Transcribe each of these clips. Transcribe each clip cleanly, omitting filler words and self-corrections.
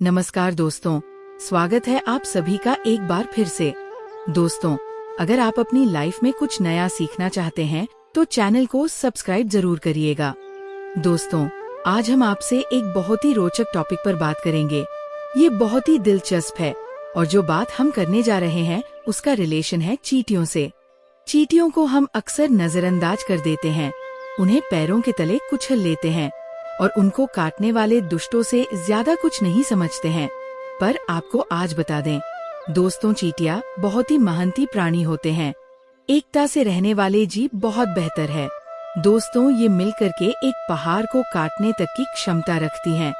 नमस्कार दोस्तों, स्वागत है आप सभी का एक बार फिर से। दोस्तों, अगर आप अपनी लाइफ में कुछ नया सीखना चाहते हैं तो चैनल को सब्सक्राइब जरूर करिएगा। दोस्तों, आज हम आपसे एक बहुत ही रोचक टॉपिक पर बात करेंगे। ये बहुत ही दिलचस्प है और जो बात हम करने जा रहे हैं उसका रिलेशन है चींटियों से। चींटियों को हम अक्सर नजरअंदाज कर देते हैं, उन्हें पैरों के तले कुचल लेते हैं और उनको काटने वाले दुष्टों से ज्यादा कुछ नहीं समझते हैं। पर आपको आज बता दें, दोस्तों, चींटियां बहुत ही मेहनती प्राणी होते हैं। एकता से रहने वाले जीव बहुत बेहतर है। दोस्तों, ये मिलकर के एक पहाड़ को काटने तक की क्षमता रखती हैं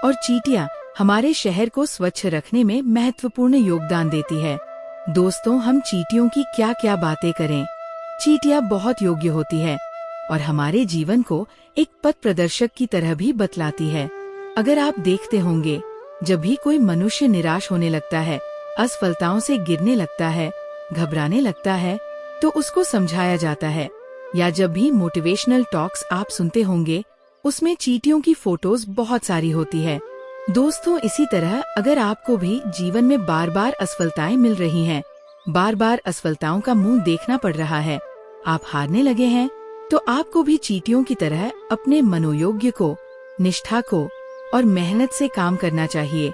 और चींटियां हमारे शहर को स्वच्छ रखने में महत्वपूर्ण योगदान देती है। दोस्तों, हम चींटियों की क्या क्या बातें करें। चींटियां बहुत योग्य होती है और हमारे जीवन को एक पथ प्रदर्शक की तरह भी बतलाती है। अगर आप देखते होंगे, जब भी कोई मनुष्य निराश होने लगता है, असफलताओं से गिरने लगता है, घबराने लगता है, तो उसको समझाया जाता है। या जब भी मोटिवेशनल टॉक्स आप सुनते होंगे, उसमें चींटियों की फोटोज बहुत सारी होती है। दोस्तों, इसी तरह अगर आपको भी जीवन में बार बार असफलताएं मिल रही हैं, बार बार असफलताओं का मुंह देखना पड़ रहा है, आप हारने लगे हैं, तो आपको भी चींटियों की तरह अपने मनोयोग्य को, निष्ठा को और मेहनत से काम करना चाहिए,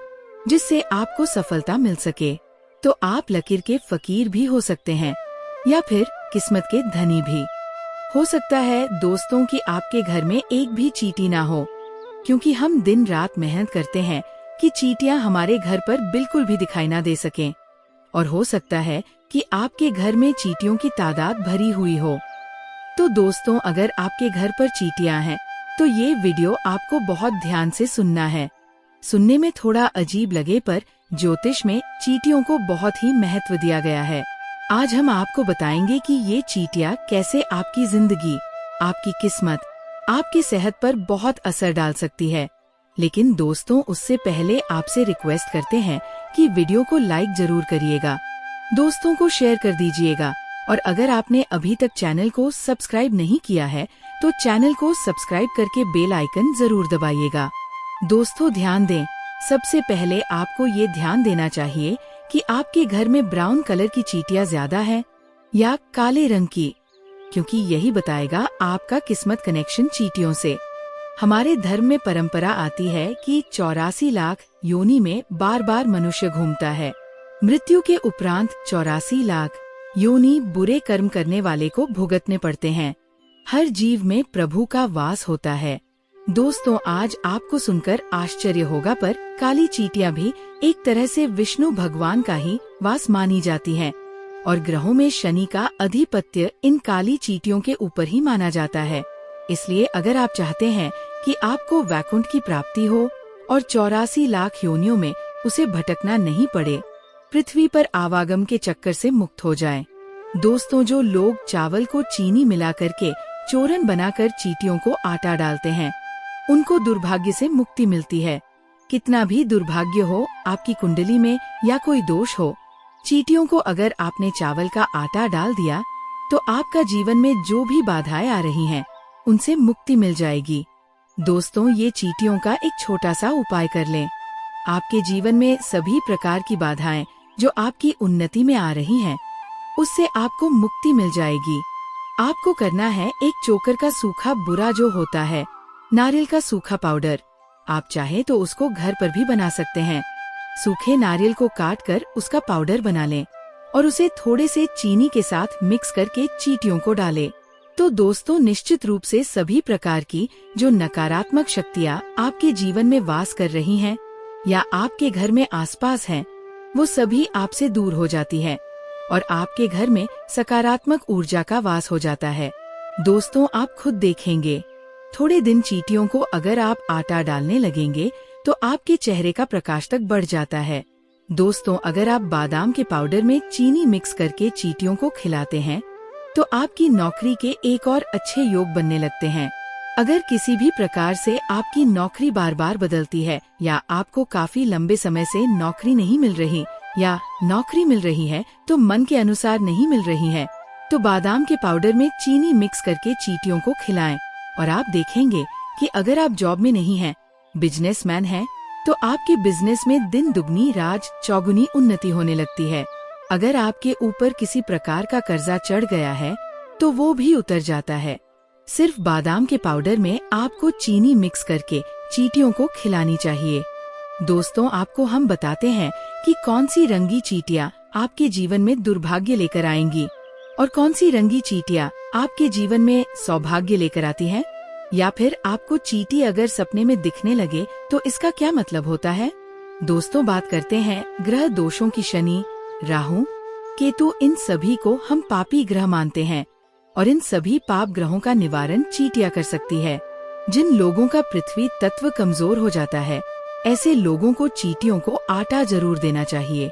जिससे आपको सफलता मिल सके। तो आप लकीर के फकीर भी हो सकते हैं या फिर किस्मत के धनी भी। हो सकता है दोस्तों कि आपके घर में एक भी चींटी ना हो, क्योंकि हम दिन रात मेहनत करते हैं कि चींटियां हमारे घर पर बिल्कुल भी दिखाई ना दे सकें। और हो सकता है कि आपके घर में चींटियों की तादाद भरी हुई हो। तो दोस्तों, अगर आपके घर पर चींटियां हैं, तो ये वीडियो आपको बहुत ध्यान से सुनना है। सुनने में थोड़ा अजीब लगे, पर ज्योतिष में चींटियों को बहुत ही महत्व दिया गया है। आज हम आपको बताएंगे कि ये चींटियां कैसे आपकी जिंदगी, आपकी किस्मत, आपकी सेहत पर बहुत असर डाल सकती है। लेकिन दोस्तों, उससे पहले आपसे रिक्वेस्ट करते हैं कि वीडियो को लाइक जरूर करिएगा, दोस्तों को शेयर कर दीजिएगा और अगर आपने अभी तक चैनल को सब्सक्राइब नहीं किया है तो चैनल को सब्सक्राइब करके बेल आइकन जरूर दबाइएगा। दोस्तों, ध्यान दें, सबसे पहले आपको ये ध्यान देना चाहिए कि आपके घर में ब्राउन कलर की चींटियां ज्यादा है या काले रंग की, क्योंकि यही बताएगा आपका किस्मत कनेक्शन चींटियों से। हमारे धर्म में परंपरा आती है कि 84 लाख योनि में बार बार मनुष्य घूमता है। मृत्यु के उपरांत 84 लाख योनि बुरे कर्म करने वाले को भुगतने पड़ते हैं। हर जीव में प्रभु का वास होता है। दोस्तों, आज आपको सुनकर आश्चर्य होगा, पर काली चींटियां भी एक तरह से विष्णु भगवान का ही वास मानी जाती हैं और ग्रहों में शनि का अधिपत्य इन काली चींटियों के ऊपर ही माना जाता है। इसलिए अगर आप चाहते हैं कि आपको वैकुंठ की प्राप्ति हो और 84 लाख योनियों में उसे भटकना नहीं पड़े, पृथ्वी पर आवागम के चक्कर से मुक्त हो जाएं। दोस्तों, जो लोग चावल को चीनी मिला करके चूरन बनाकर चींटियों को आटा डालते हैं, उनको दुर्भाग्य से मुक्ति मिलती है। कितना भी दुर्भाग्य हो आपकी कुंडली में या कोई दोष हो, चींटियों को अगर आपने चावल का आटा डाल दिया तो आपका जीवन में जो भी बाधाएं आ रही हैं, उनसे मुक्ति मिल जाएगी। दोस्तों, ये चींटियों का एक छोटा सा उपाय कर लें। आपके जीवन में सभी प्रकार की बाधाएं जो आपकी उन्नति में आ रही हैं, उससे आपको मुक्ति मिल जाएगी। आपको करना है एक चोकर का सूखा बुरा जो होता है, नारियल का सूखा पाउडर। आप चाहे तो उसको घर पर भी बना सकते हैं। सूखे नारियल को काट कर उसका पाउडर बना लें और उसे थोड़े से चीनी के साथ मिक्स करके चींटियों को डालें। तो दोस्तों, निश्चित रूप से सभी प्रकार की जो नकारात्मक शक्तियाँ आपके जीवन में वास कर रही हैं या आपके घर में आसपास हैं, वो सभी आपसे दूर हो जाती है और आपके घर में सकारात्मक ऊर्जा का वास हो जाता है। दोस्तों, आप खुद देखेंगे, थोड़े दिन चींटियों को अगर आप आटा डालने लगेंगे तो आपके चेहरे का प्रकाश तक बढ़ जाता है। दोस्तों, अगर आप बादाम के पाउडर में चीनी मिक्स करके चींटियों को खिलाते हैं तो आपकी नौकरी के एक और अच्छे योग बनने लगते हैं। अगर किसी भी प्रकार से आपकी नौकरी बार बार बदलती है या आपको काफी लंबे समय से नौकरी नहीं मिल रही या नौकरी मिल रही है तो मन के अनुसार नहीं मिल रही है, तो बादाम के पाउडर में चीनी मिक्स करके चींटियों को खिलाएं और आप देखेंगे कि अगर आप जॉब में नहीं हैं, बिजनेसमैन हैं, तो आपके बिजनेस में दिन दुगनी रात चौगुनी उन्नति होने लगती है। अगर आपके ऊपर किसी प्रकार का कर्जा चढ़ गया है तो वो भी उतर जाता है। सिर्फ बादाम के पाउडर में आपको चीनी मिक्स करके चींटियों को खिलानी चाहिए। दोस्तों, आपको हम बताते हैं कि कौन सी रंगी चींटियां आपके जीवन में दुर्भाग्य लेकर आएंगी और कौन सी रंगी चींटियां आपके जीवन में सौभाग्य लेकर आती हैं। या फिर आपको चींटी अगर सपने में दिखने लगे तो इसका क्या मतलब होता है। दोस्तों, बात करते हैं ग्रह दोषों की। शनि, राहु, केतु, इन सभी को हम पापी ग्रह मानते हैं और इन सभी पाप ग्रहों का निवारण चींटियां कर सकती है। जिन लोगों का पृथ्वी तत्व कमजोर हो जाता है, ऐसे लोगों को चींटियों को आटा जरूर देना चाहिए।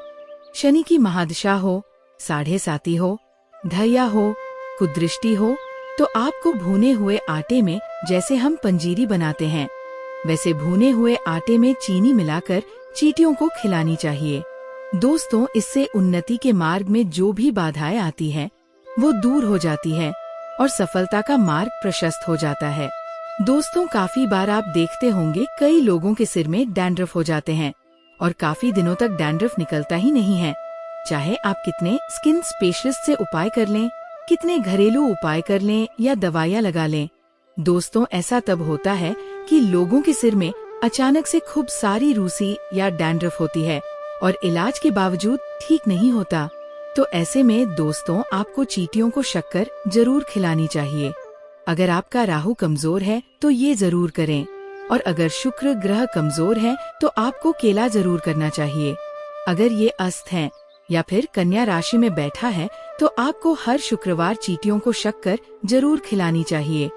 शनि की महादशा हो, साढ़े साती हो, ढैया हो, कुदृष्टि हो, तो आपको भुने हुए आटे में जैसे हम पंजीरी बनाते हैं वैसे भुने हुए आटे में चीनी मिलाकर चींटियों को खिलानी चाहिए। दोस्तों, इससे उन्नति के मार्ग में जो भी बाधाएं आती हैं, वो दूर हो जाती है और सफलता का मार्ग प्रशस्त हो जाता है। दोस्तों, काफी बार आप देखते होंगे कई लोगों के सिर में डैंड्रफ हो जाते हैं और काफी दिनों तक डैंड्रफ निकलता ही नहीं है। चाहे आप कितने स्किन स्पेशलिस्ट से उपाय कर लें, कितने घरेलू उपाय कर लें या दवाइयाँ लगा लें, दोस्तों ऐसा तब होता है कि लोगों के सिर में अचानक से खूब सारी रूसी या डैंड्रफ होती है और इलाज के बावजूद ठीक नहीं होता। तो ऐसे में दोस्तों, आपको चींटियों को शक्कर जरूर खिलानी चाहिए। अगर आपका राहु कमजोर है तो ये जरूर करें, और अगर शुक्र ग्रह कमजोर है तो आपको केला जरूर करना चाहिए। अगर ये अस्त है या फिर कन्या राशि में बैठा है तो आपको हर शुक्रवार चींटियों को शक्कर जरूर खिलानी चाहिए।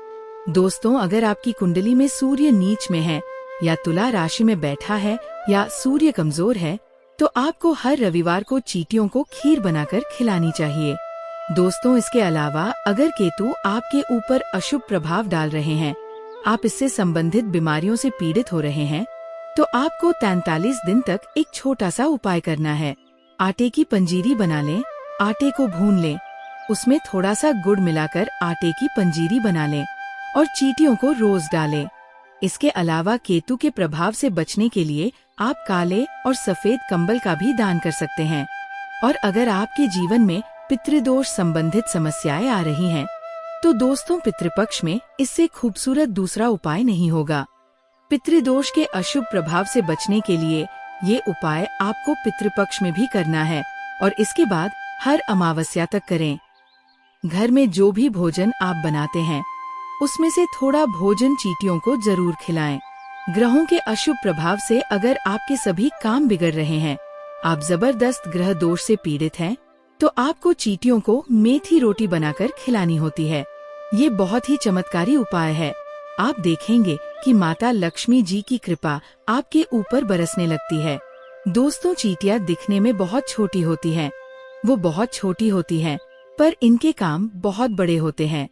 दोस्तों, अगर आपकी कुंडली में सूर्य नीच में है या तुला राशि में बैठा है या सूर्य कमजोर है तो आपको हर रविवार को चींटियों को खीर बनाकर खिलानी चाहिए। दोस्तों, इसके अलावा अगर केतु आपके ऊपर अशुभ प्रभाव डाल रहे हैं, आप इससे संबंधित बीमारियों से पीड़ित हो रहे हैं, तो आपको 43 दिन तक एक छोटा सा उपाय करना है। आटे की पंजीरी बना लें, आटे को भून लें, उसमें थोड़ा सा गुड़ मिलाकर आटे की पंजीरी बना लें और चींटियों को रोज डालें। इसके अलावा केतु के प्रभाव से बचने के लिए आप काले और सफेद कंबल का भी दान कर सकते हैं। और अगर आपके जीवन में पितृदोष संबंधित समस्याएं आ रही हैं, तो दोस्तों पितृपक्ष में इससे खूबसूरत दूसरा उपाय नहीं होगा। पितृदोष के अशुभ प्रभाव से बचने के लिए ये उपाय आपको पितृपक्ष में भी करना है और इसके बाद हर अमावस्या तक करें। घर में जो भी भोजन आप बनाते हैं, उसमें से थोड़ा भोजन चींटियों को जरूर खिलाएं। ग्रहों के अशुभ प्रभाव से अगर आपके सभी काम बिगड़ रहे हैं, आप जबरदस्त ग्रह दोष से पीड़ित हैं, तो आपको चींटियों को मेथी रोटी बनाकर खिलानी होती है। ये बहुत ही चमत्कारी उपाय है। आप देखेंगे कि माता लक्ष्मी जी की कृपा आपके ऊपर बरसने लगती है। दोस्तों, चींटियां दिखने में बहुत छोटी होती हैं, वो बहुत छोटी होती हैं, पर इनके काम बहुत बड़े होते हैं।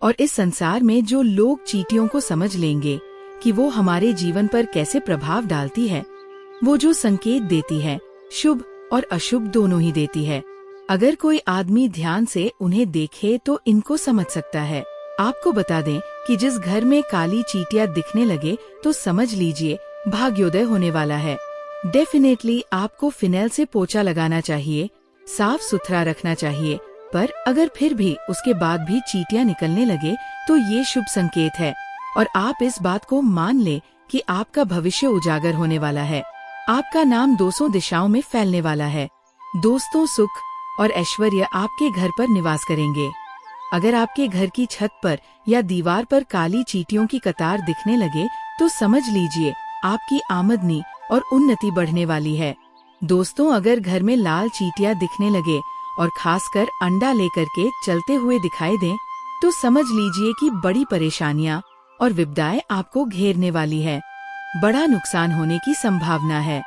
और इस संसार में जो लोग चींटियों को समझ लेंगे कि वो हमारे जीवन पर कैसे प्रभाव डालती है, वो जो संकेत देती है, शुभ और अशुभ दोनों ही देती है। अगर कोई आदमी ध्यान से उन्हें देखे तो इनको समझ सकता है। आपको बता दें कि जिस घर में काली चींटियां दिखने लगे तो समझ लीजिए भाग्योदय होने वाला है। डेफिनेटली आपको फिनाइल से पोछा लगाना चाहिए, साफ सुथरा रखना चाहिए, पर अगर फिर भी उसके बाद भी चींटियां निकलने लगे तो ये शुभ संकेत है और आप इस बात को मान ले कि आपका भविष्य उजागर होने वाला है। आपका नाम 200 दिशाओं में फैलने वाला है। दोस्तों, सुख और ऐश्वर्य आपके घर पर निवास करेंगे। अगर आपके घर की छत पर या दीवार पर काली चींटियों की कतार दिखने लगे तो समझ लीजिए आपकी आमदनी और उन्नति बढ़ने वाली है। दोस्तों, अगर घर में लाल चींटियां दिखने लगे और खासकर अंडा लेकर के चलते हुए दिखाई दें, तो समझ लीजिए कि बड़ी परेशानियां और विपदाएं आपको घेरने वाली है। बड़ा नुकसान होने की संभावना है।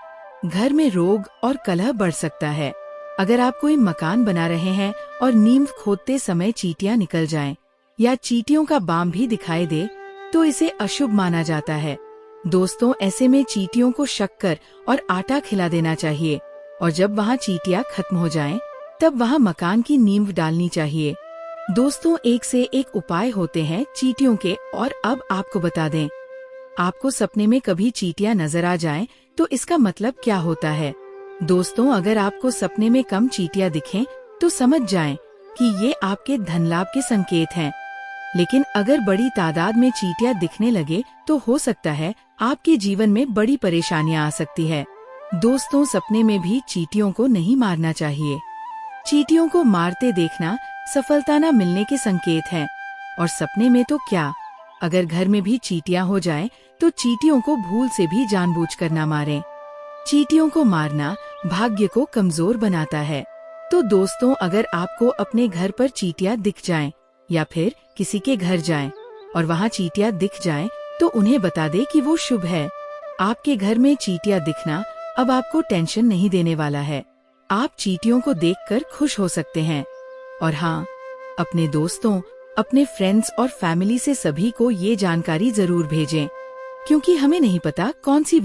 घर में रोग और कलह बढ़ सकता है। अगर आप कोई मकान बना रहे हैं और नींव खोदते समय चींटियां निकल जाएं या चींटियों का बाम भी दिखाई दे, तो इसे अशुभ माना जाता है। दोस्तों, ऐसे में चींटियों को शक्कर और आटा खिला देना चाहिए और जब वहाँ चींटियां खत्म हो जाएं, तब वहाँ मकान की नींव डालनी चाहिए। दोस्तों, एक से एक उपाय होते हैं चींटियों के, और अब आपको बता दें, आपको सपने में कभी चींटियां नजर आ जाएं तो इसका मतलब क्या होता है। दोस्तों, अगर आपको सपने में कम चींटियां दिखें तो समझ जाएं कि ये आपके धन लाभ के संकेत हैं। लेकिन अगर बड़ी तादाद में चींटियां दिखने लगे तो हो सकता है आपके जीवन में बड़ी परेशानियां आ सकती है। दोस्तों, सपने में भी चींटियों को नहीं मारना चाहिए। चींटियों को मारते देखना सफलता न मिलने के संकेत हैं। और सपने में तो क्या, अगर घर में भी चींटियां हो जाएं, तो चींटियों को भूल से भी जानबूझकर न मारें। चींटियों को मारना भाग्य को कमजोर बनाता है। तो दोस्तों, अगर आपको अपने घर पर चींटियां दिख जाएं या फिर किसी के घर जाएं और वहां चींटियां दिख जाएं, तो उन्हें बता दे कि वो शुभ है। आपके घर में चींटियां दिखना अब आपको टेंशन नहीं देने वाला है। आप चींटियों को देखकर खुश हो सकते हैं। और हाँ, अपने दोस्तों, अपने फ्रेंड्स और फैमिली से सभी को ये जानकारी जरूर भेजें, क्योंकि हमें नहीं पता कौन सी